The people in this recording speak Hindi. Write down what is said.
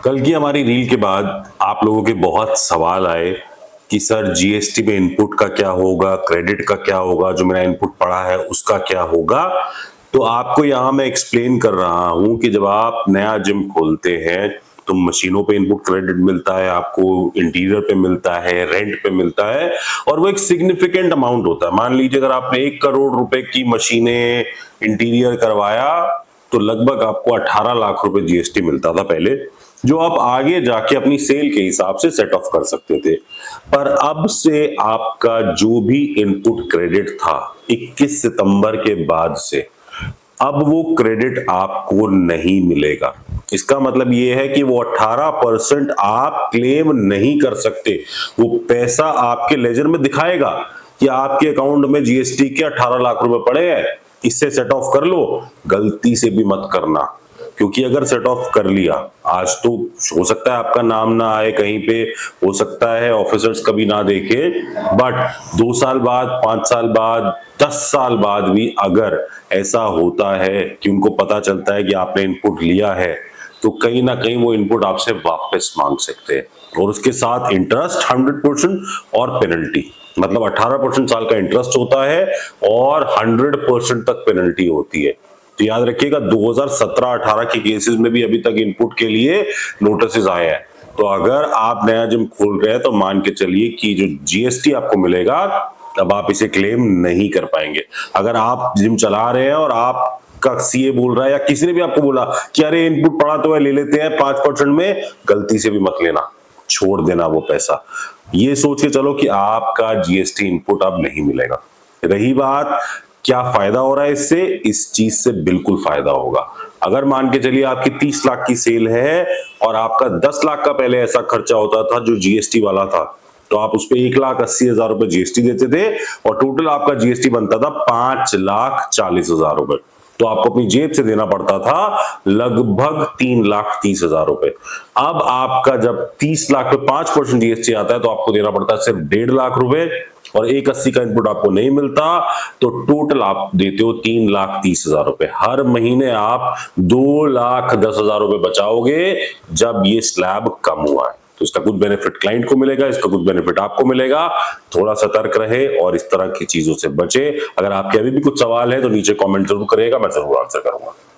कल की हमारी रील के बाद आप लोगों के बहुत सवाल आए कि सर जीएसटी में इनपुट का क्या होगा, क्रेडिट का क्या होगा, जो मेरा इनपुट पड़ा है उसका क्या होगा। तो आपको यहाँ मैं एक्सप्लेन कर रहा हूं कि जब आप नया जिम खोलते हैं तो मशीनों पे इनपुट क्रेडिट मिलता है, आपको इंटीरियर पे मिलता है, रेंट पे मिलता है, और वो एक सिग्निफिकेंट अमाउंट होता है। मान लीजिए अगर आपने 1 करोड़ रुपए की मशीनें इंटीरियर करवाया तो लगभग आपको 18 लाख रुपए जीएसटी मिलता था पहले, जो आप आगे जाके अपनी सेल के हिसाब से सेट ऑफ कर सकते थे। पर अब से आपका जो भी इनपुट क्रेडिट था 21 सितंबर के बाद से, अब वो क्रेडिट आपको नहीं मिलेगा। इसका मतलब ये है कि वो 18% आप क्लेम नहीं कर सकते। वो पैसा आपके लेजर में दिखाएगा कि आपके अकाउंट में जीएसटी के 18 लाख रुपए पड़े हैं, इससे सेट ऑफ कर लो। गलती से भी मत करना, क्योंकि अगर सेट ऑफ कर लिया, आज तो हो सकता है आपका नाम ना आए कहीं पे, हो सकता है ऑफिसर्स कभी ना देखे, बट 2 साल बाद, 5 साल बाद, 10 साल बाद भी अगर ऐसा होता है कि उनको पता चलता है कि आपने इनपुट लिया है, तो कहीं ना कहीं वो इनपुट आपसे वापस मांग सकते हैं, और उसके साथ इंटरेस्ट 100% और पेनल्टी। मतलब 18% साल का इंटरेस्ट होता है और 100% तक पेनल्टी होती है। तो याद रखिएगा 2017-18 के केसेस में भी अभी तक इनपुट के लिए नोटिस आए हैं। तो अगर आप नया जिम खोल रहे हैं तो मान के चलिए कि जो जीएसटी आपको मिलेगा अब आप इसे क्लेम नहीं कर पाएंगे। अगर आप जिम चला रहे हैं और आप का सीए बोल रहा है या किसी ने भी आपको बोला कि अरे इनपुट पड़ा तो है, ले लेते हैं 5% में, गलती से भी मत लेना, छोड़ देना वो पैसा। ये सोच के चलो कि आपका जीएसटी इनपुट अब नहीं मिलेगा। रही बात क्या फायदा हो रहा है इससे, इस चीज से बिल्कुल फायदा होगा। अगर मान के चलिए आपकी 30 लाख की सेल है और आपका 10 लाख का पहले ऐसा खर्चा होता था जो जीएसटी वाला था, तो आप उस पे 1,80,000 रुपए जीएसटी देते थे और टोटल आपका जीएसटी बनता था 5,40,000 रुपए। तो आपको अपनी जेब से देना पड़ता था लगभग 3,30,000 रुपए। अब आपका जब 30 लाख पे 5% जीएसटी आता है तो आपको देना पड़ता है सिर्फ 1.5 लाख रुपए, और 1,80 का इनपुट आपको नहीं मिलता, तो टोटल आप देते हो 3,30,000 रुपए। हर महीने आप 2,10,000 रुपए बचाओगे जब ये स्लैब कम हुआ है। तो इसका कुछ बेनिफिट क्लाइंट को मिलेगा, इसका कुछ बेनिफिट आपको मिलेगा। थोड़ा सतर्क रहे और इस तरह की चीजों से बचे। अगर आपके अभी भी कुछ सवाल है तो नीचे कमेंट जरूर करिएगा, मैं जरूर आंसर करूंगा।